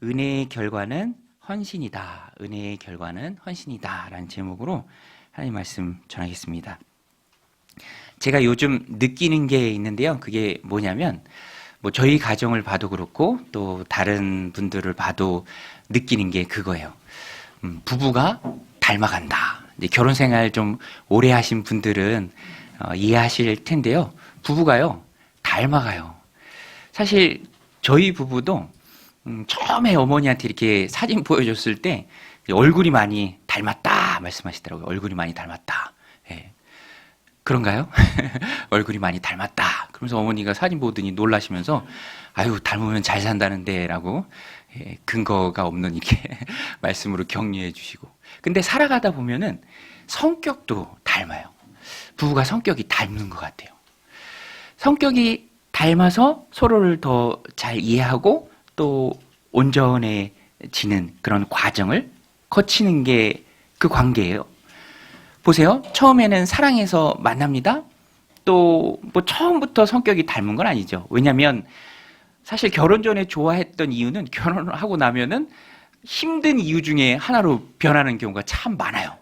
은혜의 결과는 헌신이다. 은혜의 결과는 헌신이다. 라는 제목으로 하나님 말씀 전하겠습니다. 제가 요즘 느끼는 게 있는데요. 그게 뭐냐면, 저희 가정을 봐도 그렇고, 또 다른 분들을 봐도 느끼는 게 그거예요. 부부가 닮아간다. 이제 결혼 생활 좀 오래 하신 분들은 이해하실 텐데요. 부부가요, 닮아가요. 사실 저희 부부도 처음에 어머니한테 이렇게 사진 보여줬을 때 얼굴이 많이 닮았다 말씀하시더라고요. 얼굴이 많이 닮았다. 예. 그런가요? 얼굴이 많이 닮았다. 그러면서 어머니가 사진 보더니 놀라시면서 아유, 닮으면 잘 산다는데 라고 근거가 없는 이렇게 말씀으로 격려해 주시고. 근데 살아가다 보면은 성격도 닮아요. 부부가 성격이 닮는 것 같아요. 성격이 닮아서 서로를 더 잘 이해하고 또 온전해지는 그런 과정을 거치는 게 그 관계예요. 보세요. 처음에는 사랑해서 만납니다. 또 처음부터 성격이 닮은 건 아니죠. 왜냐하면 사실 결혼 전에 좋아했던 이유는 결혼을 하고 나면은 힘든 이유 중에 하나로 변하는 경우가 참 많아요.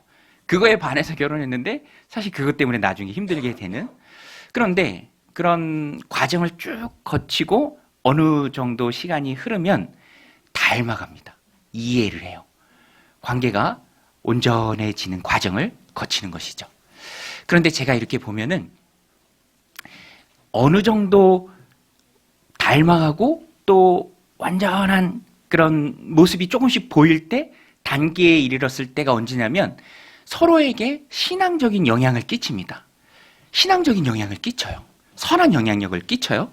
그거에 반해서 결혼했는데 사실 그것 때문에 나중에 힘들게 되는. 그런데 그런 과정을 쭉 거치고 어느 정도 시간이 흐르면 닮아갑니다. 이해를 해요. 관계가 온전해지는 과정을 거치는 것이죠. 그런데 제가 이렇게 보면은 어느 정도 닮아가고 또 완전한 그런 모습이 조금씩 보일 때 단계에 이르렀을 때가 언제냐면 서로에게 신앙적인 영향을 끼칩니다. 신앙적인 영향을 끼쳐요. 선한 영향력을 끼쳐요.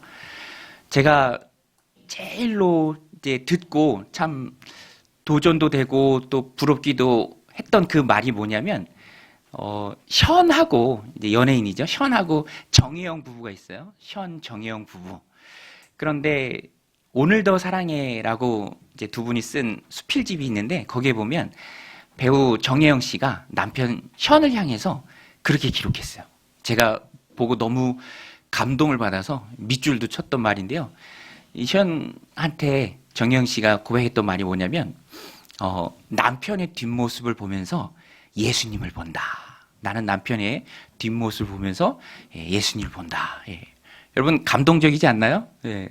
제가 제일로 이제 듣고 참 도전도 되고 또 부럽기도 했던 그 말이 뭐냐면 션하고 이제 연예인이죠. 션하고 정혜영 부부가 있어요. 션 정혜영 부부. 그런데 오늘 더 사랑해라고 이제 두 분이 쓴 수필집이 있는데 거기에 보면 배우 정혜영 씨가 남편 션을 향해서 그렇게 기록했어요. 제가 보고 너무 감동을 받아서 밑줄도 쳤던 말인데요. 이 션한테 정혜영 씨가 고백했던 말이 뭐냐면 남편의 뒷모습을 보면서 예수님을 본다. 나는 남편의 뒷모습을 보면서 예수님을 본다. 예. 여러분 감동적이지 않나요? 예.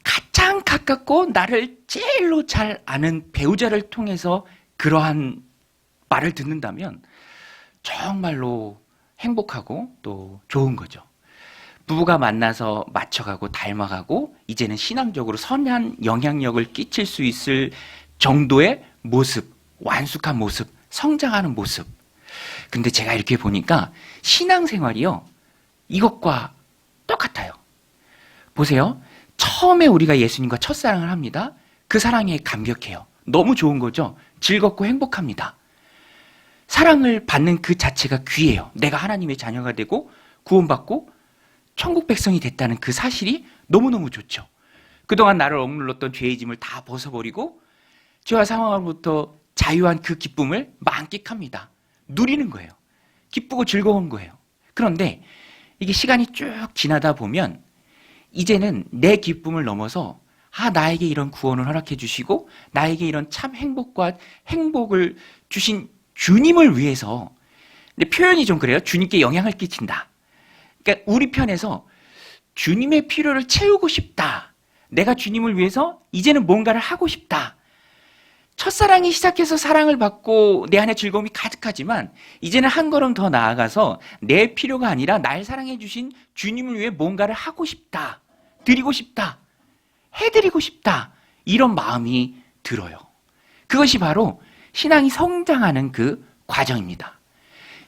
가장 가깝고 나를 제일로 잘 아는 배우자를 통해서 그러한 말을 듣는다면 정말로 행복하고 또 좋은 거죠. 부부가 만나서 맞춰가고 닮아가고 이제는 신앙적으로 선한 영향력을 끼칠 수 있을 정도의 모습, 완숙한 모습, 성장하는 모습. 근데 제가 이렇게 보니까 신앙생활이요, 이것과 똑같아요. 보세요. 처음에 우리가 예수님과 첫사랑을 합니다. 그 사랑에 감격해요. 너무 좋은 거죠. 즐겁고 행복합니다. 사랑을 받는 그 자체가 귀해요. 내가 하나님의 자녀가 되고 구원받고 천국 백성이 됐다는 그 사실이 너무너무 좋죠. 그동안 나를 억눌렀던 죄의 짐을 다 벗어버리고 죄와 상황으로부터 자유한 그 기쁨을 만끽합니다. 누리는 거예요. 기쁘고 즐거운 거예요. 그런데 이게 시간이 쭉 지나다 보면 이제는 내 기쁨을 넘어서 나에게 이런 구원을 허락해 주시고 나에게 이런 참 행복과 행복을 주신 주님을 위해서, 근데 표현이 좀 그래요. 주님께 영향을 끼친다. 그러니까 우리 편에서 주님의 필요를 채우고 싶다. 내가 주님을 위해서 이제는 뭔가를 하고 싶다. 첫사랑이 시작해서 사랑을 받고 내 안에 즐거움이 가득하지만 이제는 한 걸음 더 나아가서 내 필요가 아니라 날 사랑해 주신 주님을 위해 뭔가를 하고 싶다. 드리고 싶다. 해드리고 싶다. 이런 마음이 들어요. 그것이 바로 신앙이 성장하는 그 과정입니다.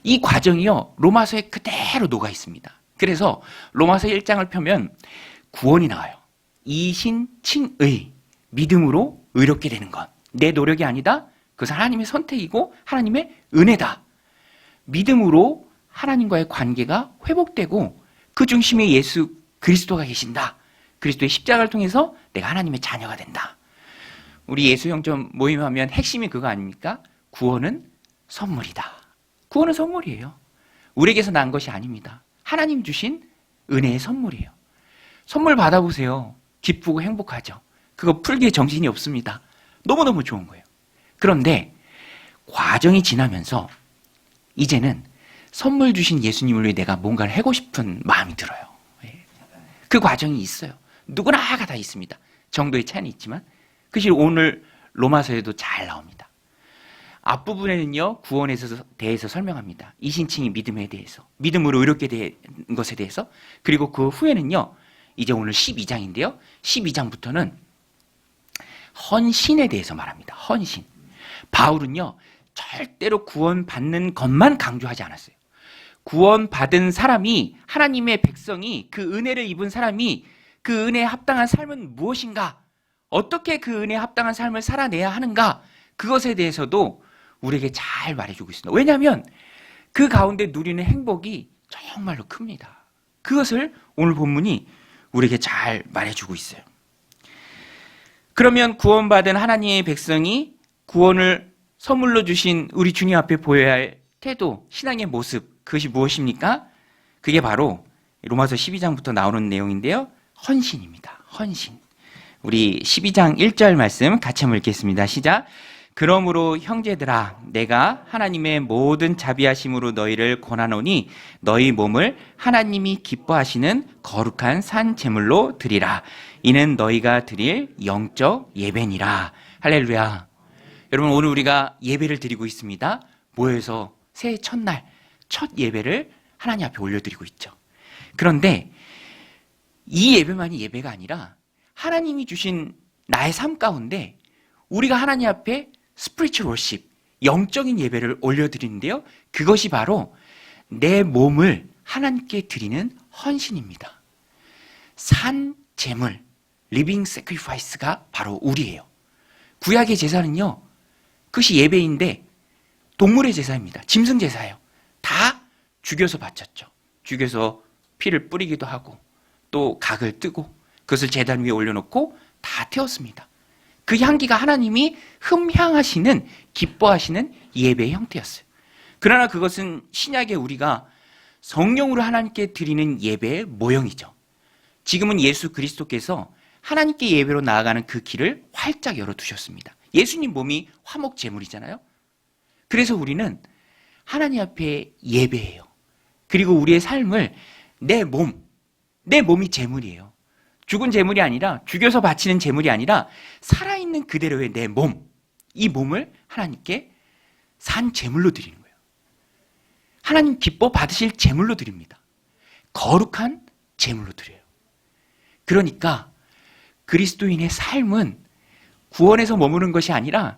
이 과정이요, 로마서에 그대로 녹아 있습니다. 그래서 로마서 1장을 펴면 구원이 나와요. 이신칭의, 믿음으로 의롭게 되는 것. 내 노력이 아니다. 그것은 하나님의 선택이고 하나님의 은혜다. 믿음으로 하나님과의 관계가 회복되고 그 중심에 예수 그리스도가 계신다. 그리스도의 십자가를 통해서 내가 하나님의 자녀가 된다. 우리 예수영점 모임하면 핵심이 그거 아닙니까? 구원은 선물이다. 구원은 선물이에요. 우리에게서 난 것이 아닙니다. 하나님 주신 은혜의 선물이에요. 선물 받아보세요. 기쁘고 행복하죠. 그거 풀기에 정신이 없습니다. 너무너무 좋은 거예요. 그런데 과정이 지나면서 이제는 선물 주신 예수님을 위해 내가 뭔가를 하고 싶은 마음이 들어요. 그 과정이 있어요. 누구나가 다 있습니다. 정도의 차이는 있지만 그것이 오늘 로마서에도 잘 나옵니다. 앞부분에는요, 구원에 대해서 설명합니다. 이신칭이 믿음에 대해서, 믿음으로 의롭게 된 것에 대해서, 그리고 그 후에는요, 이제 오늘 12장인데요. 12장부터는 헌신에 대해서 말합니다. 헌신. 바울은요, 절대로 구원받는 것만 강조하지 않았어요. 구원받은 사람이, 하나님의 백성이, 그 은혜를 입은 사람이 그 은혜에 합당한 삶은 무엇인가? 어떻게 그 은혜에 합당한 삶을 살아내야 하는가? 그것에 대해서도 우리에게 잘 말해주고 있습니다. 왜냐하면 그 가운데 누리는 행복이 정말로 큽니다. 그것을 오늘 본문이 우리에게 잘 말해주고 있어요. 그러면 구원받은 하나님의 백성이 구원을 선물로 주신 우리 주님 앞에 보여야 할 태도, 신앙의 모습, 그것이 무엇입니까? 그게 바로 로마서 12장부터 나오는 내용인데요. 헌신입니다. 헌신. 우리 12장 1절 말씀 같이 한번 읽겠습니다. 시작. 그러므로 형제들아, 내가 하나님의 모든 자비하심으로 너희를 권하노니 너희 몸을 하나님이 기뻐하시는 거룩한 산 제물로 드리라. 이는 너희가 드릴 영적 예배니라. 할렐루야. 여러분, 오늘 우리가 예배를 드리고 있습니다. 모여서 새해 첫날 첫 예배를 하나님 앞에 올려드리고 있죠. 그런데 이 예배만이 예배가 아니라 하나님이 주신 나의 삶 가운데 우리가 하나님 앞에 스피리추얼 워십, 영적인 예배를 올려드리는데요. 그것이 바로 내 몸을 하나님께 드리는 헌신입니다. 산 제물, 리빙 세크리파이스가 바로 우리예요. 구약의 제사는요, 그것이 예배인데 동물의 제사입니다. 짐승 제사예요. 다 죽여서 바쳤죠. 죽여서 피를 뿌리기도 하고 또 각을 뜨고 그것을 제단 위에 올려놓고 다 태웠습니다. 그 향기가 하나님이 흠향하시는, 기뻐하시는 예배의 형태였어요. 그러나 그것은 신약에 우리가 성령으로 하나님께 드리는 예배의 모형이죠. 지금은 예수 그리스도께서 하나님께 예배로 나아가는 그 길을 활짝 열어두셨습니다. 예수님 몸이 화목 제물이잖아요. 그래서 우리는 하나님 앞에 예배해요. 그리고 우리의 삶을 내 몸이 제물이에요. 죽은 제물이 아니라, 죽여서 바치는 제물이 아니라 살아있는 그대로의 내 몸, 이 몸을 하나님께 산 제물로 드리는 거예요. 하나님 기뻐 받으실 제물로 드립니다. 거룩한 제물로 드려요. 그러니까 그리스도인의 삶은 구원에서 머무는 것이 아니라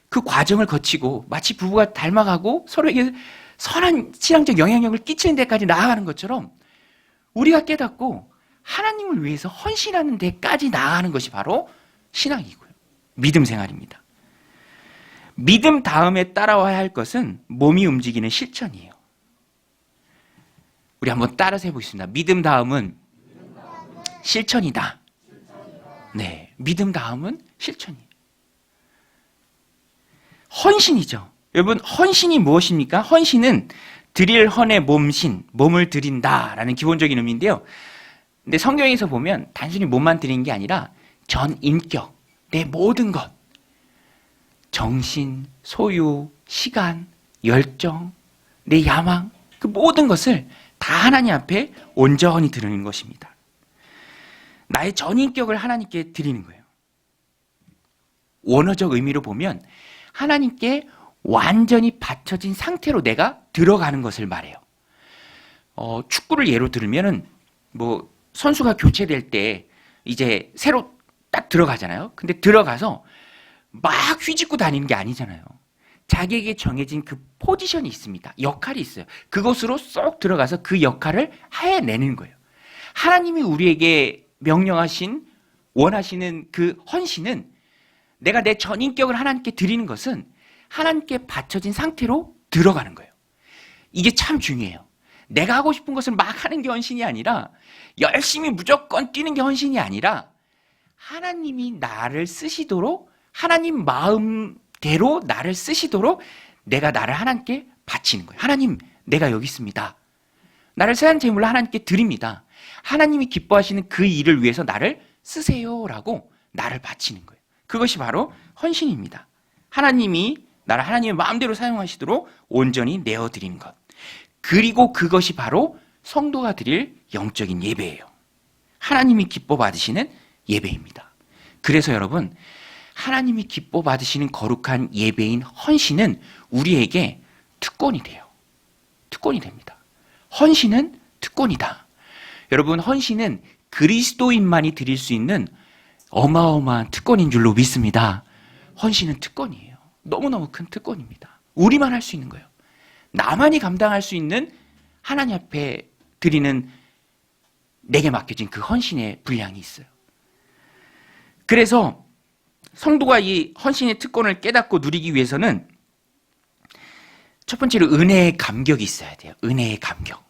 그 과정을 거치고 마치 부부가 닮아가고 서로에게 선한 신앙적 영향력을 끼치는 데까지 나아가는 것처럼 우리가 깨닫고 하나님을 위해서 헌신하는 데까지 나아가는 것이 바로 신앙이고요. 믿음 생활입니다. 믿음 다음에 따라와야 할 것은 몸이 움직이는 실천이에요. 우리 한번 따라서 해보겠습니다. 믿음 다음은 실천이다. 네, 믿음 다음은 실천이에요. 헌신이죠. 여러분, 헌신이 무엇입니까? 헌신은 드릴 헌의 몸신, 몸을 드린다라는 기본적인 의미인데요. 근데 성경에서 보면 단순히 몸만 드리는 게 아니라 전 인격, 내 모든 것, 정신, 소유, 시간, 열정, 내 야망, 그 모든 것을 다 하나님 앞에 온전히 드리는 것입니다. 나의 전 인격을 하나님께 드리는 거예요. 원어적 의미로 보면 하나님께 완전히 받쳐진 상태로 내가 들어가는 것을 말해요. 축구를 예로 들면은 선수가 교체될 때 이제 새로 딱 들어가잖아요. 근데 들어가서 막 휘짓고 다니는 게 아니잖아요. 자기에게 정해진 그 포지션이 있습니다. 역할이 있어요. 그것으로 쏙 들어가서 그 역할을 해내는 거예요. 하나님이 우리에게 명령하신, 원하시는 그 헌신은 내가 내 전인격을 하나님께 드리는 것은 하나님께 바쳐진 상태로 들어가는 거예요. 이게 참 중요해요. 내가 하고 싶은 것을 막 하는 게 헌신이 아니라, 열심히 무조건 뛰는 게 헌신이 아니라, 하나님이 나를 쓰시도록, 하나님 마음대로 나를 쓰시도록 내가 나를 하나님께 바치는 거예요. 하나님, 내가 여기 있습니다. 나를 새한 제물로 하나님께 드립니다. 하나님이 기뻐하시는 그 일을 위해서 나를 쓰세요라고 나를 바치는 거예요. 그것이 바로 헌신입니다. 하나님이 나를 하나님의 마음대로 사용하시도록 온전히 내어드리는 것. 그리고 그것이 바로 성도가 드릴 영적인 예배예요. 하나님이 기뻐 받으시는 예배입니다. 그래서 여러분, 하나님이 기뻐 받으시는 거룩한 예배인 헌신은 우리에게 특권이 돼요. 특권이 됩니다. 헌신은 특권이다. 여러분, 헌신은 그리스도인만이 드릴 수 있는 어마어마한 특권인 줄로 믿습니다. 헌신은 특권이에요. 너무너무 큰 특권입니다. 우리만 할 수 있는 거예요. 나만이 감당할 수 있는 하나님 앞에 드리는 내게 맡겨진 그 헌신의 분량이 있어요. 그래서 성도가 이 헌신의 특권을 깨닫고 누리기 위해서는 첫 번째로 은혜의 감격이 있어야 돼요. 은혜의 감격.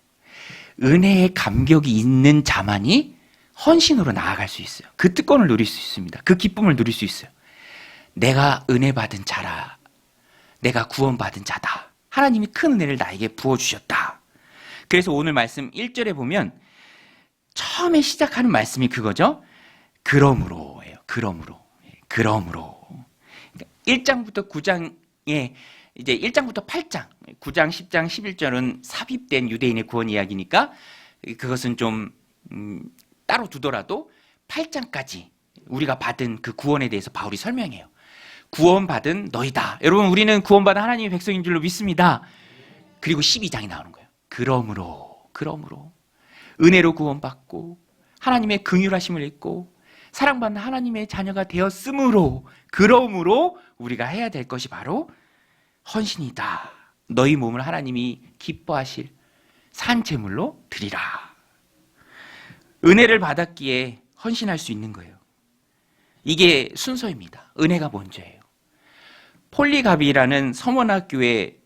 은혜의 감격이 있는 자만이 헌신으로 나아갈 수 있어요. 그 특권을 누릴 수 있습니다. 그 기쁨을 누릴 수 있어요. 내가 은혜 받은 자라. 내가 구원받은 자다. 하나님이 큰 은혜를 나에게 부어주셨다. 그래서 오늘 말씀 1절에 보면 처음에 시작하는 말씀이 그거죠. 그러므로예요. 그러므로. 1장부터 9장에 이제 1장부터 8장, 9장, 10장, 11절은 삽입된 유대인의 구원 이야기니까 그것은 좀 따로 두더라도 8장까지 우리가 받은 그 구원에 대해서 바울이 설명해요. 구원받은 너희다. 여러분, 우리는 구원받은 하나님의 백성인 줄로 믿습니다. 그리고 12장이 나오는 거예요. 그러므로 은혜로 구원받고 하나님의 긍휼하심을 입고 사랑받는 하나님의 자녀가 되었으므로 그러므로 우리가 해야 될 것이 바로 헌신이다. 너희 몸을 하나님이 기뻐하실 산 제물로 드리라. 은혜를 받았기에 헌신할 수 있는 거예요. 이게 순서입니다. 은혜가 먼저예요. 폴리갑이라는 서머나교회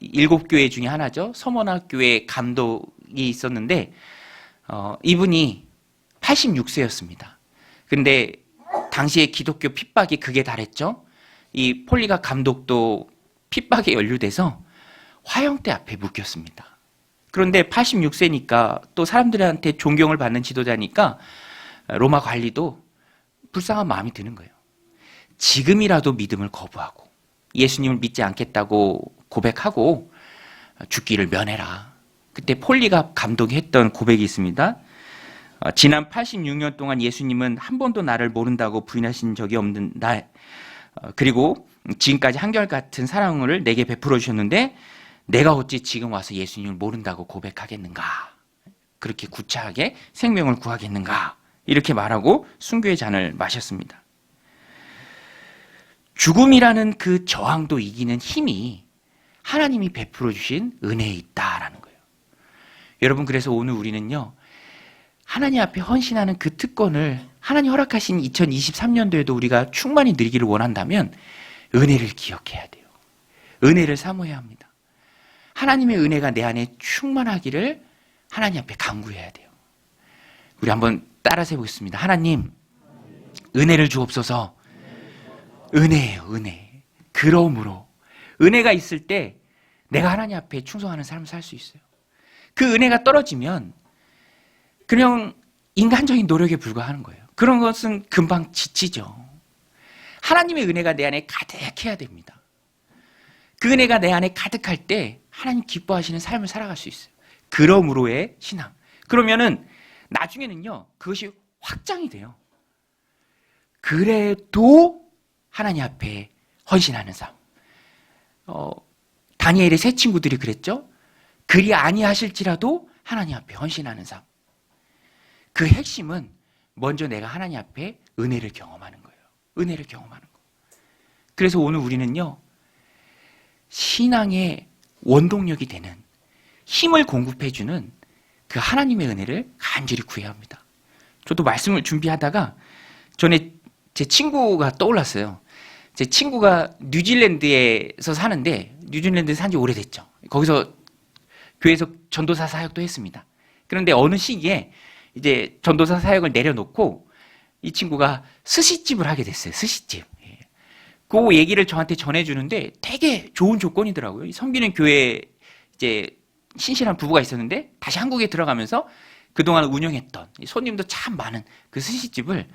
7교회 중에 하나죠. 서머나교회 감독이 있었는데 이분이 86세였습니다. 근데 당시에 기독교 핍박이 극에 달했죠. 이 폴리갑 감독도 핍박에 연루돼서 화형대 앞에 묶였습니다. 그런데 86세니까 또 사람들한테 존경을 받는 지도자니까 로마 관리도 불쌍한 마음이 드는 거예요. 지금이라도 믿음을 거부하고 예수님을 믿지 않겠다고 고백하고 죽기를 면해라. 그때 폴리갑 감독이 했던 고백이 있습니다. 지난 86년 동안 예수님은 한 번도 나를 모른다고 부인하신 적이 없는 나, 그리고 지금까지 한결같은 사랑을 내게 베풀어 주셨는데 내가 어찌 지금 와서 예수님을 모른다고 고백하겠는가? 그렇게 구차하게 생명을 구하겠는가? 이렇게 말하고 순교의 잔을 마셨습니다. 죽음이라는 그 저항도 이기는 힘이 하나님이 베풀어 주신 은혜에 있다라는 거예요. 여러분, 그래서 오늘 우리는요, 하나님 앞에 헌신하는 그 특권을 하나님 허락하신 2023년도에도 우리가 충만히 누리기를 원한다면 은혜를 기억해야 돼요. 은혜를 사모해야 합니다. 하나님의 은혜가 내 안에 충만하기를 하나님 앞에 간구해야 돼요. 우리 한번 따라서 해보겠습니다. 하나님, 은혜를 주옵소서. 은혜예요, 은혜. 그러므로 은혜가 있을 때 내가 하나님 앞에 충성하는 삶을 살 수 있어요. 그 은혜가 떨어지면 그냥 인간적인 노력에 불과하는 거예요. 그런 것은 금방 지치죠. 하나님의 은혜가 내 안에 가득해야 됩니다. 그 은혜가 내 안에 가득할 때 하나님 기뻐하시는 삶을 살아갈 수 있어요. 그러므로의 신앙. 그러면은 나중에는요, 그것이 확장이 돼요. 그래도 하나님 앞에 헌신하는 삶. 다니엘의 세 친구들이 그랬죠. 그리 아니하실지라도 하나님 앞에 헌신하는 삶. 그 핵심은 먼저 내가 하나님 앞에 은혜를 경험하는 거예요. 은혜를 경험하는 거. 그래서 오늘 우리는요, 신앙의 원동력이 되는 힘을 공급해주는 그 하나님의 은혜를 간절히 구해야 합니다. 저도 말씀을 준비하다가 전에 제 친구가 떠올랐어요. 제 친구가 뉴질랜드에서 사는데, 뉴질랜드에 산 지 오래됐죠. 거기서 교회에서 전도사 사역도 했습니다. 그런데 어느 시기에 이제 전도사 사역을 내려놓고 이 친구가 스시집을 하게 됐어요. 스시집. 그 얘기를 저한테 전해주는데 되게 좋은 조건이더라고요. 섬기는 교회에 이제 신실한 부부가 있었는데 다시 한국에 들어가면서 그동안 운영했던 손님도 참 많은 그 스시집을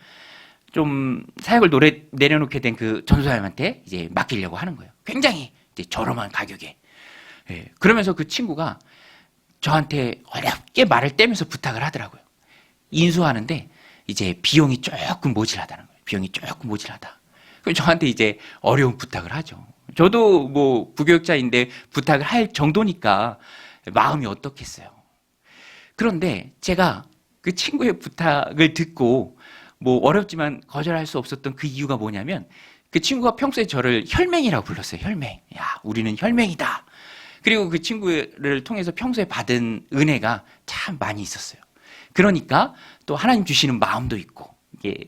좀 사역을 내려놓게 된 그 전도사님한테 이제 맡기려고 하는 거예요. 굉장히 이제 저렴한 가격에. 예, 그러면서 그 친구가 저한테 어렵게 말을 떼면서 부탁을 하더라고요. 인수하는데 이제 비용이 조금 모자라다는 거예요. 비용이 조금 모자라다. 그럼 저한테 이제 어려운 부탁을 하죠. 저도 뭐 부교육자인데 부탁을 할 정도니까 마음이 어떻겠어요. 그런데 제가 그 친구의 부탁을 듣고 뭐 어렵지만 거절할 수 없었던 그 이유가 뭐냐면 그 친구가 평소에 저를 혈맹이라고 불렀어요. 혈맹. 야, 우리는 혈맹이다. 그리고 그 친구를 통해서 평소에 받은 은혜가 참 많이 있었어요. 그러니까 또 하나님 주시는 마음도 있고 이게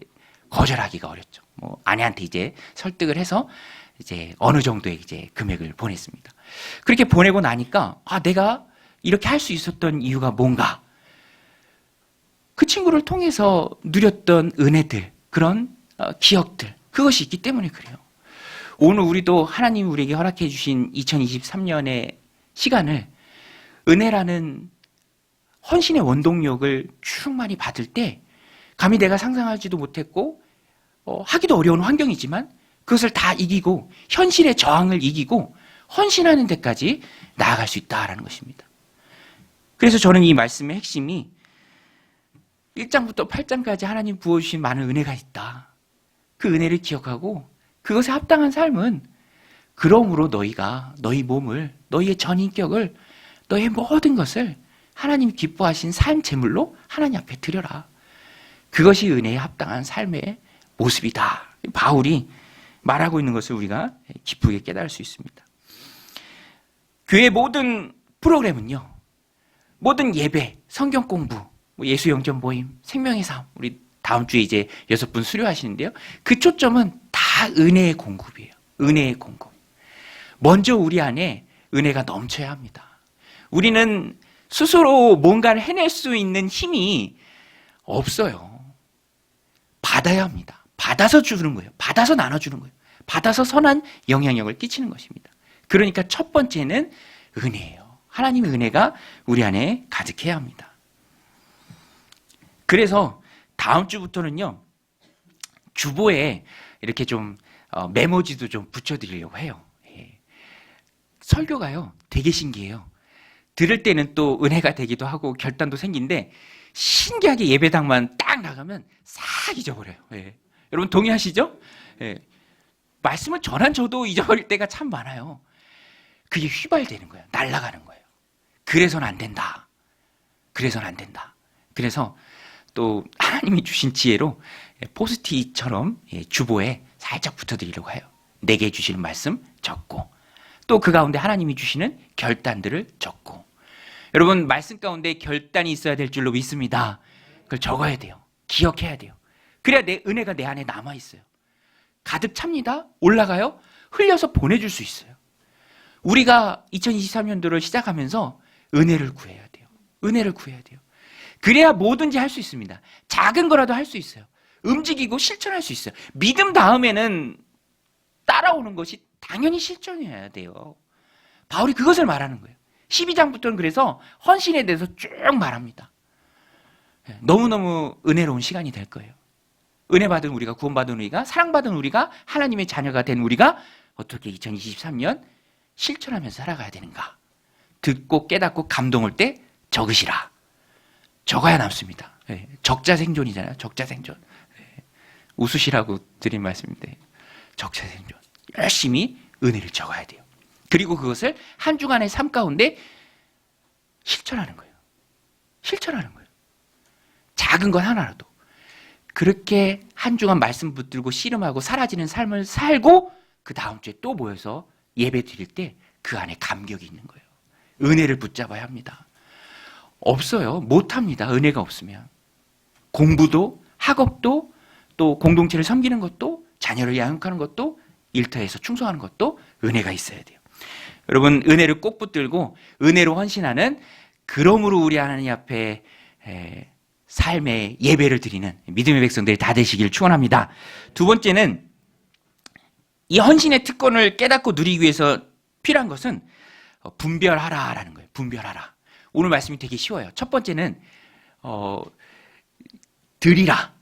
거절하기가 어렵죠. 뭐 아내한테 이제 설득을 해서 이제 어느 정도의 이제 금액을 보냈습니다. 그렇게 보내고 나니까 내가 이렇게 할 수 있었던 이유가 뭔가? 그 친구를 통해서 누렸던 은혜들, 그런 기억들, 그것이 있기 때문에 그래요. 오늘 우리도 하나님 우리에게 허락해 주신 2023년의 시간을 은혜라는 헌신의 원동력을 충만히 받을 때 감히 내가 상상하지도 못했고 하기도 어려운 환경이지만 그것을 다 이기고 현실의 저항을 이기고 헌신하는 데까지 나아갈 수 있다라는 것입니다. 그래서 저는 이 말씀의 핵심이 1장부터 8장까지 하나님 부어주신 많은 은혜가 있다. 그 은혜를 기억하고 그것에 합당한 삶은 그러므로 너희가 너희 몸을, 너희의 전인격을, 너희의 모든 것을 하나님 기뻐하신 삶 제물로 하나님 앞에 드려라. 그것이 은혜에 합당한 삶의 모습이다. 바울이 말하고 있는 것을 우리가 기쁘게 깨달을 수 있습니다. 교회 모든 프로그램은요, 모든 예배, 성경 공부, 예수 영전 모임, 생명의 삶, 우리 다음 주에 이제 6분 수료하시는데요. 그 초점은 다 은혜의 공급이에요. 은혜의 공급. 먼저 우리 안에 은혜가 넘쳐야 합니다. 우리는 스스로 뭔가를 해낼 수 있는 힘이 없어요. 받아야 합니다. 받아서 주는 거예요. 받아서 나눠주는 거예요. 받아서 선한 영향력을 끼치는 것입니다. 그러니까 첫 번째는 은혜예요. 하나님의 은혜가 우리 안에 가득해야 합니다. 그래서 다음 주부터는요, 주보에 이렇게 좀 메모지도 좀 붙여드리려고 해요. 예. 설교가요, 되게 신기해요. 들을 때는 또 은혜가 되기도 하고 결단도 생긴데 신기하게 예배당만 딱 나가면 싹 잊어버려요. 예. 여러분 동의하시죠? 예. 말씀을 전한 저도 잊어버릴 때가 참 많아요. 그게 휘발되는 거예요. 날아가는 거예요. 그래서는 안 된다. 그래서는 안 된다. 그래서 또 하나님이 주신 지혜로 포스트잇처럼 주보에 살짝 붙여드리려고 해요. 내게 주시는 말씀 적고 또 그 가운데 하나님이 주시는 결단들을 적고. 여러분 말씀 가운데 결단이 있어야 될 줄로 믿습니다. 그걸 적어야 돼요. 기억해야 돼요. 그래야 내 은혜가 내 안에 남아있어요. 가득 찹니다. 올라가요. 흘려서 보내줄 수 있어요. 우리가 2023년도를 시작하면서 은혜를 구해야 돼요. 은혜를 구해야 돼요. 그래야 뭐든지 할 수 있습니다. 작은 거라도 할 수 있어요. 움직이고 실천할 수 있어요. 믿음 다음에는 따라오는 것이 당연히 실천해야 돼요. 바울이 그것을 말하는 거예요. 12장부터는 그래서 헌신에 대해서 쭉 말합니다. 너무너무 은혜로운 시간이 될 거예요. 은혜 받은 우리가, 구원받은 우리가, 사랑받은 우리가, 하나님의 자녀가 된 우리가 어떻게 2023년 실천하면서 살아가야 되는가. 듣고 깨닫고 감동 올 때 적으시라. 적어야 남습니다. 적자 생존이잖아요. 적자 생존. 웃으시라고 드린 말씀인데 적자 생존. 열심히 은혜를 적어야 돼요. 그리고 그것을 한 주간의 삶 가운데 실천하는 거예요. 실천하는 거예요. 작은 것 하나라도. 그렇게 한 주간 말씀 붙들고 씨름하고 사라지는 삶을 살고 그 다음 주에 또 모여서 예배 드릴 때 그 안에 감격이 있는 거예요. 은혜를 붙잡아야 합니다. 없어요. 못합니다. 은혜가 없으면. 공부도 학업도 또 공동체를 섬기는 것도 자녀를 양육하는 것도 일터에서 충성하는 것도 은혜가 있어야 돼요. 여러분 은혜를 꼭 붙들고 은혜로 헌신하는 그러므로 우리 하나님 앞에 삶의 예배를 드리는 믿음의 백성들이 다 되시길 축원합니다. 두 번째는 이 헌신의 특권을 깨닫고 누리기 위해서 필요한 것은 분별하라라는 거예요. 분별하라. 오늘 말씀이 되게 쉬워요. 첫 번째는 드리라.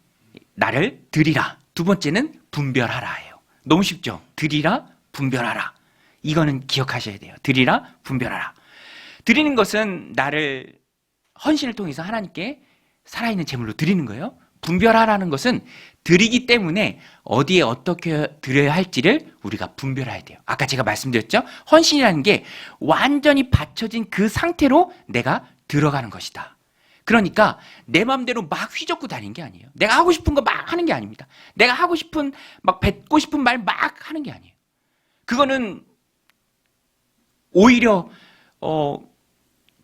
나를 드리라. 두 번째는 분별하라예요. 너무 쉽죠? 드리라, 분별하라. 이거는 기억하셔야 돼요. 드리라, 분별하라. 드리는 것은 나를 헌신을 통해서 하나님께 살아있는 제물로 드리는 거예요. 분별하라는 것은 드리기 때문에 어디에 어떻게 드려야 할지를 우리가 분별해야 돼요. 아까 제가 말씀드렸죠? 헌신이라는 게 완전히 받쳐진 그 상태로 내가 들어가는 것이다. 그러니까 내 마음대로 막 휘젓고 다니는 게 아니에요. 내가 하고 싶은 거 막 하는 게 아닙니다. 내가 하고 싶은, 막 뱉고 싶은 말 막 하는 게 아니에요. 그거는 오히려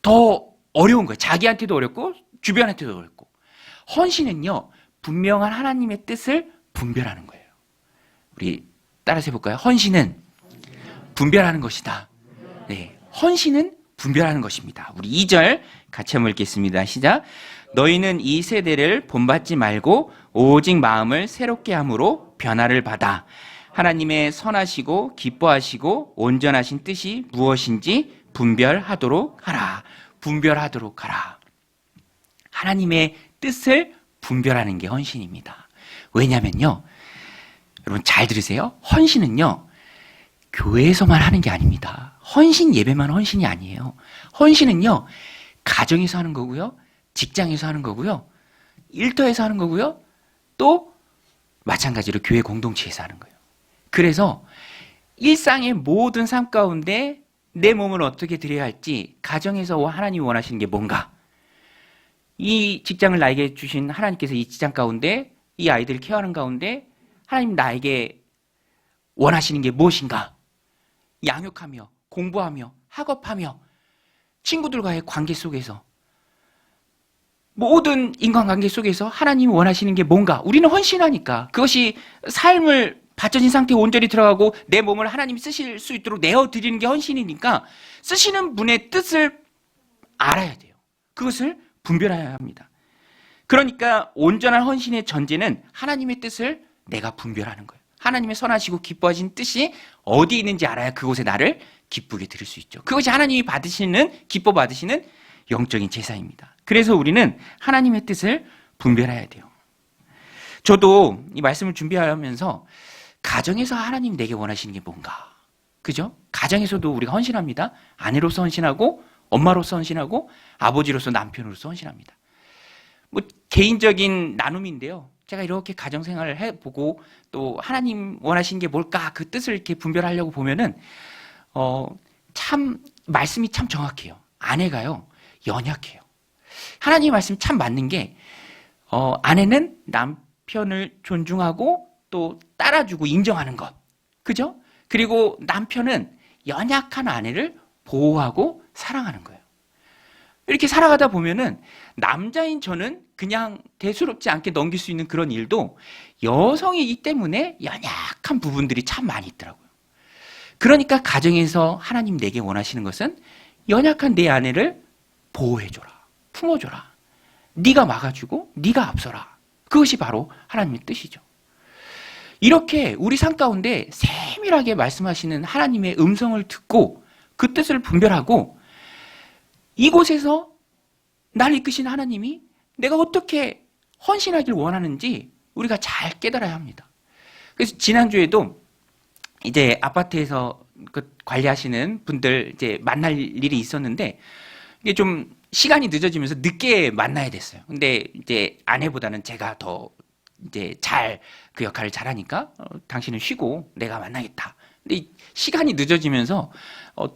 더 어려운 거예요. 자기한테도 어렵고 주변한테도 어렵고. 헌신은요, 분명한 하나님의 뜻을 분별하는 거예요. 우리 따라서 해볼까요? 헌신은 분별하는 것이다. 네, 헌신은 분별하는 것입니다. 우리 2절 같이 한번 읽겠습니다. 시작. 너희는 이 세대를 본받지 말고 오직 마음을 새롭게 함으로 변화를 받아 하나님의 선하시고 기뻐하시고 온전하신 뜻이 무엇인지 분별하도록 하라. 분별하도록 하라. 하나님의 뜻을 분별하는 게 헌신입니다. 왜냐면요, 여러분 잘 들으세요. 헌신은요, 교회에서만 하는 게 아닙니다. 헌신 예배만 헌신이 아니에요. 헌신은요, 가정에서 하는 거고요, 직장에서 하는 거고요, 일터에서 하는 거고요, 또 마찬가지로 교회 공동체에서 하는 거예요. 그래서 일상의 모든 삶 가운데 내 몸을 어떻게 드려야 할지, 가정에서 하나님이 원하시는 게 뭔가, 이 직장을 나에게 주신 하나님께서 이 직장 가운데, 이 아이들을 케어하는 가운데 하나님 나에게 원하시는 게 무엇인가, 양육하며 공부하며 학업하며 친구들과의 관계 속에서, 모든 인간관계 속에서 하나님이 원하시는 게 뭔가, 우리는 헌신하니까 그것이 삶을 받쳐진 상태에 온전히 들어가고 내 몸을 하나님이 쓰실 수 있도록 내어드리는 게 헌신이니까 쓰시는 분의 뜻을 알아야 돼요. 그것을 분별해야 합니다. 그러니까 온전한 헌신의 전제는 하나님의 뜻을 내가 분별하는 거예요. 하나님의 선하시고 기뻐하신 뜻이 어디 있는지 알아야 그곳에 나를 기쁘게 드릴 수 있죠. 그것이 하나님이 받으시는, 기뻐 받으시는 영적인 제사입니다. 그래서 우리는 하나님의 뜻을 분별해야 돼요. 저도 이 말씀을 준비하면서 가정에서 하나님 내게 원하시는 게 뭔가, 그죠? 가정에서도 우리가 헌신합니다. 아내로서 헌신하고, 엄마로서 헌신하고, 아버지로서, 남편으로서 헌신합니다. 뭐 개인적인 나눔인데요, 제가 이렇게 가정생활을 해보고 또 하나님 원하시는 게 뭘까, 그 뜻을 이렇게 분별하려고 보면은 참 말씀이 참 정확해요. 아내가요, 연약해요. 하나님의 말씀이 참 맞는 게, 아내는 남편을 존중하고 또 따라주고 인정하는 것, 그죠? 그리고 남편은 연약한 아내를 보호하고 사랑하는 거예요. 이렇게 살아가다 보면은 남자인 저는 그냥 대수롭지 않게 넘길 수 있는 그런 일도 여성이기 때문에 연약한 부분들이 참 많이 있더라고요. 그러니까 가정에서 하나님 내게 원하시는 것은 연약한 내 아내를 보호해줘라, 품어줘라, 네가 막아주고 네가 앞서라. 그것이 바로 하나님의 뜻이죠. 이렇게 우리 삶 가운데 세밀하게 말씀하시는 하나님의 음성을 듣고 그 뜻을 분별하고, 이곳에서 나를 이끄신 하나님이 내가 어떻게 헌신하길 원하는지 우리가 잘 깨달아야 합니다. 그래서 지난주에도 이제 아파트에서 그 관리하시는 분들 이제 만날 일이 있었는데, 이게 좀 시간이 늦어지면서 늦게 만나야 됐어요. 근데 이제 아내보다는 제가 더 이제 잘 그 역할을 잘하니까 당신은 쉬고 내가 만나겠다. 근데 시간이 늦어지면서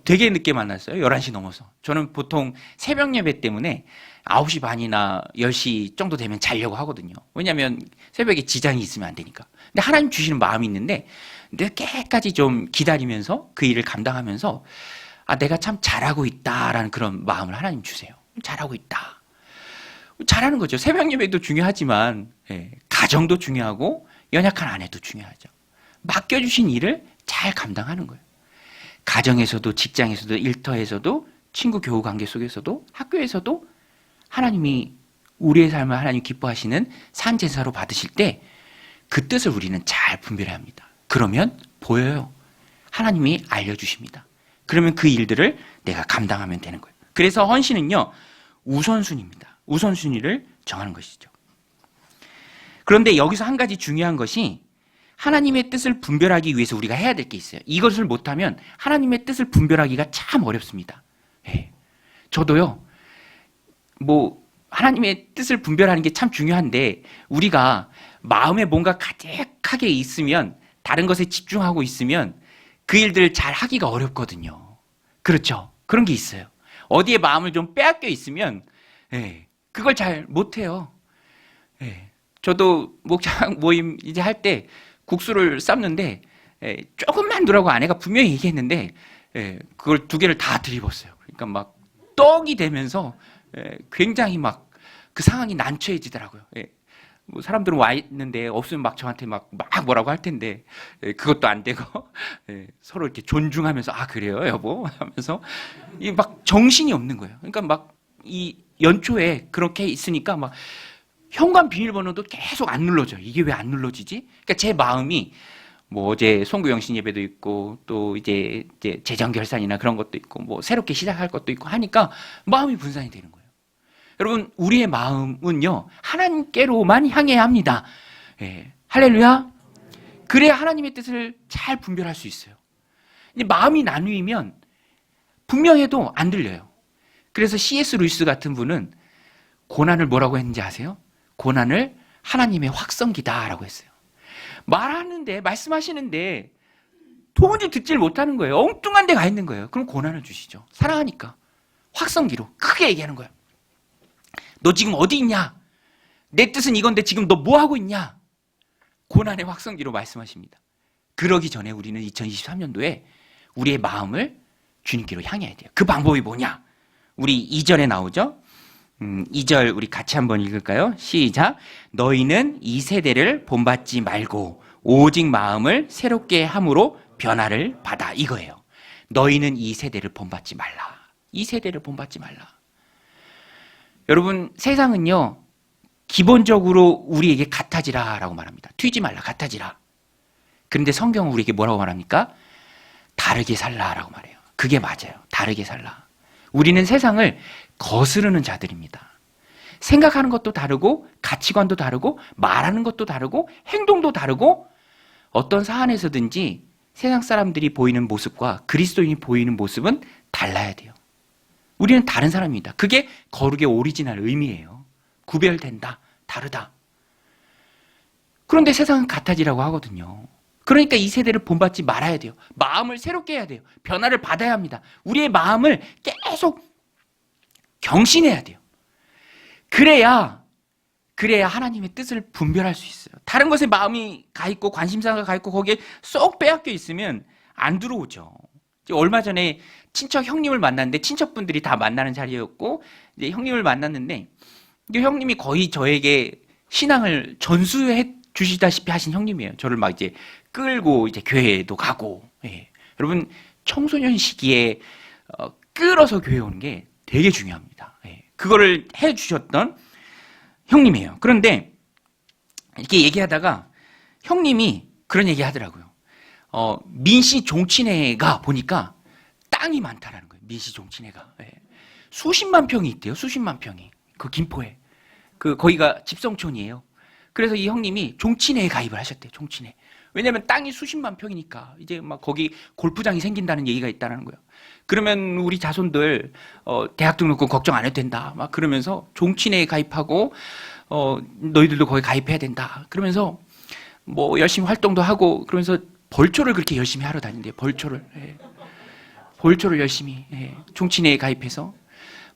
되게 늦게 만났어요. 11시 넘어서. 저는 보통 새벽 예배 때문에 9시 반이나 10시 정도 되면 자려고 하거든요. 왜냐하면 새벽에 지장이 있으면 안 되니까. 근데 하나님 주시는 마음이 있는데 늦게까지 좀 기다리면서 그 일을 감당하면서, 아, 내가 참 잘하고 있다라는 그런 마음을 하나님 주세요. 잘하고 있다. 잘하는 거죠. 새벽 예배도 중요하지만, 예, 가정도 중요하고 연약한 아내도 중요하죠. 맡겨주신 일을 잘 감당하는 거예요. 가정에서도, 직장에서도, 일터에서도, 친구 교우 관계 속에서도, 학교에서도 하나님이 우리의 삶을 하나님 기뻐하시는 산제사로 받으실 때 그 뜻을 우리는 잘 분별해야 합니다. 그러면 보여요. 하나님이 알려주십니다. 그러면 그 일들을 내가 감당하면 되는 거예요. 그래서 헌신은요, 우선순위입니다. 우선순위를 정하는 것이죠. 그런데 여기서 한 가지 중요한 것이, 하나님의 뜻을 분별하기 위해서 우리가 해야 될 게 있어요. 이것을 못하면 하나님의 뜻을 분별하기가 참 어렵습니다. 예. 저도요, 하나님의 뜻을 분별하는 게 참 중요한데, 우리가 마음에 뭔가 가득하게 있으면, 다른 것에 집중하고 있으면 그 일들을 잘 하기가 어렵거든요. 그렇죠? 그런 게 있어요. 어디에 마음을 좀 빼앗겨 있으면, 그걸 잘 못해요. 저도 목장 모임 이제 할 때 국수를 삶는데, 조금만 두라고 아내가 분명히 얘기했는데, 그걸 2개를 다 들이붓어요. 그러니까 막 떡이 되면서 굉장히 막 그 상황이 난처해지더라고요. 사람들은 와 있는데 없으면 막 저한테 막 뭐라고 할 텐데, 그것도 안 되고, 서로 이렇게 존중하면서, 아, 그래요, 여보? 하면서, 막 정신이 없는 거예요. 그러니까 막 이 연초에 그렇게 있으니까 막 현관 비밀번호도 계속 안 눌러져요. 이게 왜 안 눌러지지? 그러니까 제 마음이 어제 송구영신 예배도 있고, 또 이제 재정결산이나 그런 것도 있고, 새롭게 시작할 것도 있고 하니까 마음이 분산이 되는 거예요. 여러분, 우리의 마음은요, 하나님께로만 향해야 합니다. 할렐루야. 그래야 하나님의 뜻을 잘 분별할 수 있어요. 근데 마음이 나뉘면 분명해도 안 들려요. 그래서 C.S. 루이스 같은 분은 고난을 뭐라고 했는지 아세요? 고난을 하나님의 확성기다라고 했어요. 말하는데, 말씀하시는데 도무지 듣질 못하는 거예요. 엉뚱한 데 가 있는 거예요. 그럼 고난을 주시죠. 사랑하니까. 확성기로 크게 얘기하는 거예요. 너 지금 어디 있냐? 내 뜻은 이건데 지금 너 뭐 하고 있냐? 고난의 확성기로 말씀하십니다. 그러기 전에 우리는 2023년도에 우리의 마음을 주님께로 향해야 돼요. 그 방법이 뭐냐? 우리 2절에 나오죠? 2절 우리 같이 한번 읽을까요? 시작. 너희는 이 세대를 본받지 말고 오직 마음을 새롭게 함으로 변화를 받아. 이거예요. 너희는 이 세대를 본받지 말라. 이 세대를 본받지 말라. 여러분, 세상은요, 기본적으로 우리에게 같아지라라고 말합니다. 튀지 말라, 같아지라. 그런데 성경은 우리에게 뭐라고 말합니까? 다르게 살라라고 말해요. 그게 맞아요. 다르게 살라. 우리는 세상을 거스르는 자들입니다. 생각하는 것도 다르고, 가치관도 다르고, 말하는 것도 다르고, 행동도 다르고, 어떤 사안에서든지 세상 사람들이 보이는 모습과 그리스도인이 보이는 모습은 달라야 돼요. 우리는 다른 사람입니다. 그게 거룩의 오리지널 의미예요. 구별된다, 다르다. 그런데 세상은 같아지라고 하거든요. 그러니까 이 세대를 본받지 말아야 돼요. 마음을 새롭게 해야 돼요. 변화를 받아야 합니다. 우리의 마음을 계속 경신해야 돼요. 그래야 하나님의 뜻을 분별할 수 있어요. 다른 것에 마음이 가 있고 관심사가 가 있고 거기에 쏙 빼앗겨 있으면 안 들어오죠. 얼마 전에 친척 형님을 만났는데, 친척분들이 다 만나는 자리였고, 이제 형님을 만났는데, 이 형님이 거의 저에게 신앙을 전수해 주시다시피 하신 형님이에요. 저를 막 이제 끌고 이제 교회에도 가고, 여러분, 청소년 시기에 끌어서 교회 오는 게 되게 중요합니다. 그거를 해 주셨던 형님이에요. 그런데 이렇게 얘기하다가 형님이 그런 얘기 하더라고요. 민씨 종친회가 보니까 땅이 많다라는 거예요. 민씨 종친회가. 수십만 평이 있대요. 수십만 평이. 그 김포에. 거기가 집성촌이에요. 그래서 이 형님이 종친회에 가입을 하셨대요. 종친회. 왜냐면 땅이 수십만 평이니까 이제 막 거기 골프장이 생긴다는 얘기가 있다는 거예요. 그러면 우리 자손들 대학 등록금 걱정 안 해도 된다. 막 그러면서 종친회에 가입하고 너희들도 거기 가입해야 된다. 그러면서 열심히 활동도 하고 그러면서 벌초를 그렇게 열심히 하러 다닌대요. 벌초를 열심히 종친회에 가입해서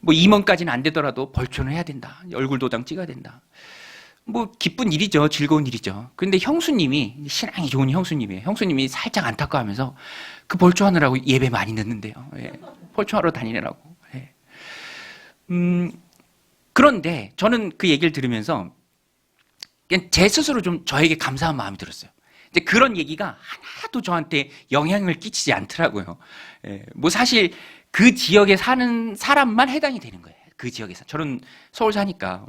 임원까지는 안 되더라도 벌초는 해야 된다. 얼굴 도장 찍어야 된다. 기쁜 일이죠. 즐거운 일이죠. 그런데 형수님이, 신앙이 좋은 형수님이에요. 형수님이 살짝 안타까워하면서 그 벌초하느라고 예배 많이 늦는데요. 벌초하러 다니느라고. 그런데 저는 그 얘기를 들으면서 그냥 제 스스로 좀 저에게 감사한 마음이 들었어요. 근데 그런 얘기가 하나도 저한테 영향을 끼치지 않더라고요. 사실 그 지역에 사는 사람만 해당이 되는 거예요. 그 지역에서. 저는 서울 사니까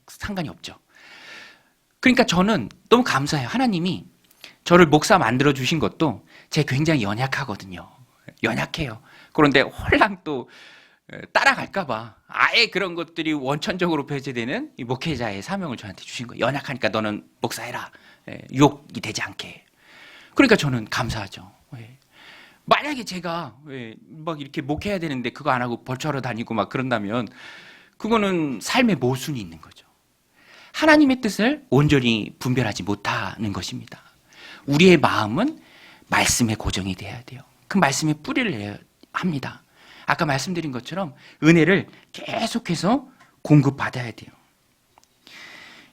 상관이 없죠. 그러니까 저는 너무 감사해요. 하나님이 저를 목사 만들어 주신 것도 제가 굉장히 연약하거든요. 연약해요. 그런데 홀랑 또 따라갈까봐 아예 그런 것들이 원천적으로 배제되는 이 목회자의 사명을 저한테 주신 거예요. 연약하니까 너는 목사해라. 유혹이 되지 않게. 그러니까 저는 감사하죠. 만약에 제가 막 이렇게 목해야 되는데 그거 안 하고 벌초하러 다니고 막 그런다면 그거는 삶의 모순이 있는 거죠. 하나님의 뜻을 온전히 분별하지 못하는 것입니다. 우리의 마음은 말씀에 고정이 돼야 돼요. 그 말씀에 뿌리를 내야 합니다. 아까 말씀드린 것처럼 은혜를 계속해서 공급받아야 돼요.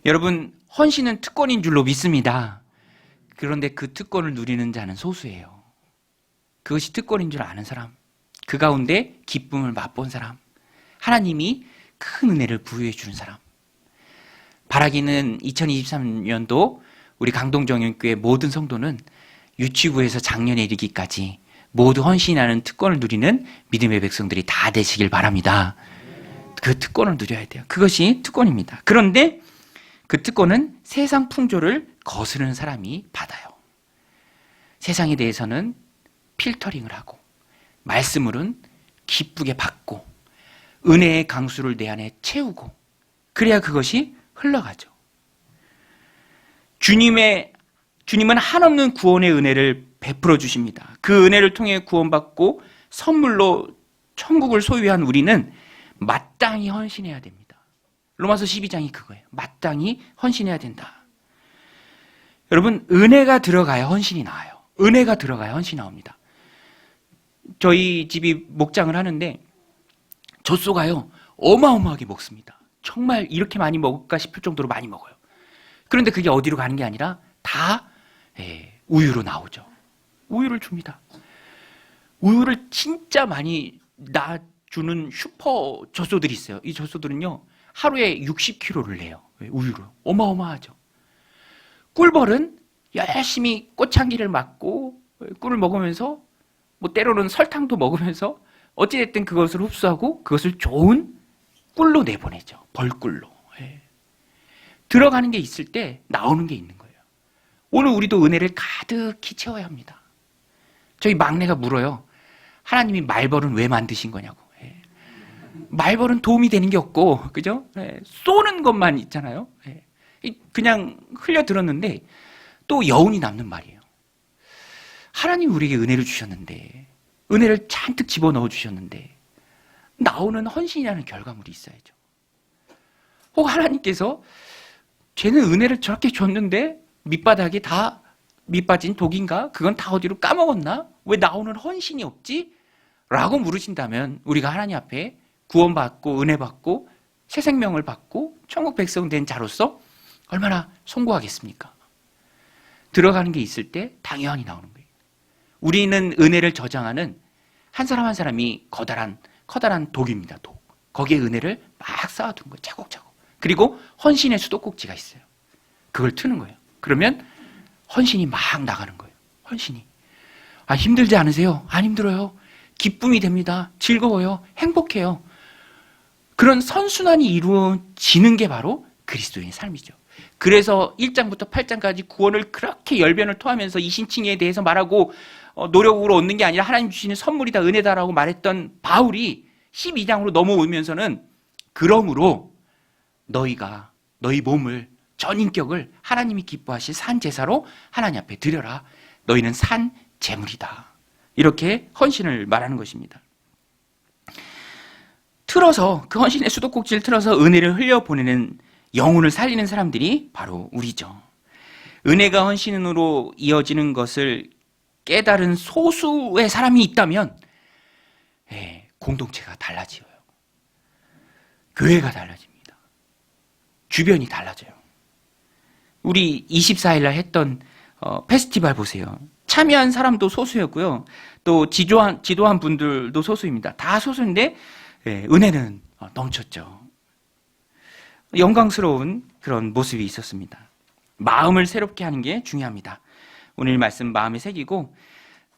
여러분, 헌신은 특권인 줄로 믿습니다. 그런데 그 특권을 누리는 자는 소수예요. 그것이 특권인 줄 아는 사람, 그 가운데 기쁨을 맛본 사람, 하나님이 큰 은혜를 부여해 주는 사람. 바라기는 2023년도 우리 강동정연교회 모든 성도는 유치부에서 작년에 이르기까지 모두 헌신하는 특권을 누리는 믿음의 백성들이 다 되시길 바랍니다. 그 특권을 누려야 돼요. 그것이 특권입니다. 그런데 그 특권은 세상 풍조를 거스르는 사람이 받아요. 세상에 대해서는 필터링을 하고 말씀으로는 기쁘게 받고 은혜의 강수를 내 안에 채우고 그래야 그것이 흘러가죠. 주님은 한없는 구원의 은혜를 베풀어 주십니다. 그 은혜를 통해 구원받고 선물로 천국을 소유한 우리는 마땅히 헌신해야 됩니다. 로마서 12장이 그거예요. 마땅히 헌신해야 된다. 여러분, 은혜가 들어가야 헌신이 나와요. 은혜가 들어가야 헌신이 나옵니다. 저희 집이 목장을 하는데 젖소가요 어마어마하게 먹습니다. 정말 이렇게 많이 먹을까 싶을 정도로 많이 먹어요. 그런데 그게 어디로 가는 게 아니라 다 우유로 나오죠. 우유를 줍니다. 우유를 진짜 많이 놔주는 슈퍼 젖소들이 있어요. 이 젖소들은요 하루에 60kg를 내요. 우유로. 어마어마하죠. 꿀벌은 열심히 꽃향기를 맡고 꿀을 먹으면서 뭐 때로는 설탕도 먹으면서 어찌됐든 그것을 흡수하고 그것을 좋은 꿀로 내보내죠. 벌꿀로. 들어가는 게 있을 때 나오는 게 있는 거예요. 오늘 우리도 은혜를 가득히 채워야 합니다. 저희 막내가 물어요. 하나님이 말벌은 왜 만드신 거냐고. 말벌은 도움이 되는 게 없고, 그죠? 쏘는 것만 있잖아요. 그냥 흘려들었는데 또 여운이 남는 말이에요. 하나님이 우리에게 은혜를 주셨는데, 은혜를 잔뜩 집어넣어 주셨는데 나오는 헌신이라는 결과물이 있어야죠. 혹 하나님께서 쟤는 은혜를 저렇게 줬는데 밑바닥이 다 밑빠진 독인가? 그건 다 어디로 까먹었나? 왜 나오는 헌신이 없지? 라고 물으신다면 우리가 하나님 앞에 구원받고 은혜받고 새 생명을 받고 천국 백성 된 자로서 얼마나 송구하겠습니까? 들어가는 게 있을 때 당연히 나오는 거예요. 우리는 은혜를 저장하는 한 사람 한 사람이 커다란 독입니다. 독. 거기에 은혜를 막 쌓아둔 거예요. 차곡차곡. 그리고 헌신의 수도꼭지가 있어요. 그걸 트는 거예요. 그러면 헌신이 막 나가는 거예요. 헌신이. 힘들지 않으세요? 안 힘들어요. 기쁨이 됩니다. 즐거워요. 행복해요. 그런 선순환이 이루어지는 게 바로 그리스도인의 삶이죠. 그래서 1장부터 8장까지 구원을 그렇게 열변을 토하면서 이신칭의에 대해서 말하고 노력으로 얻는 게 아니라 하나님 주시는 선물이다, 은혜다라고 말했던 바울이 12장으로 넘어오면서는 그러므로 너희 몸을 전 인격을 하나님이 기뻐하실 산 제사로 하나님 앞에 드려라. 너희는 산 제물이다. 이렇게 헌신을 말하는 것입니다. 틀어서 그 헌신의 수도꼭지를 틀어서 은혜를 흘려보내는 영혼을 살리는 사람들이 바로 우리죠. 은혜가 헌신으로 이어지는 것을 깨달은 소수의 사람이 있다면 공동체가 달라져요. 교회가 달라집니다. 주변이 달라져요. 우리 24일 날 했던 페스티벌 보세요. 참여한 사람도 소수였고요. 또 지도한 분들도 소수입니다. 다 소수인데 은혜는 넘쳤죠. 영광스러운 그런 모습이 있었습니다. 마음을 새롭게 하는 게 중요합니다. 오늘 말씀 마음에 새기고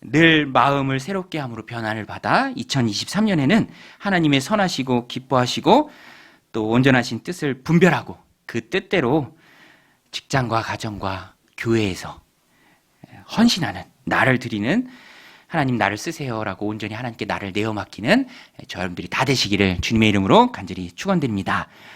늘 마음을 새롭게 함으로 변화를 받아 2023년에는 하나님의 선하시고 기뻐하시고 또 온전하신 뜻을 분별하고 그 뜻대로 직장과 가정과 교회에서 헌신하는, 나를 드리는, 하나님 나를 쓰세요라고 온전히 하나님께 나를 내어 맡기는 저 여러분들이 다 되시기를 주님의 이름으로 간절히 축원드립니다.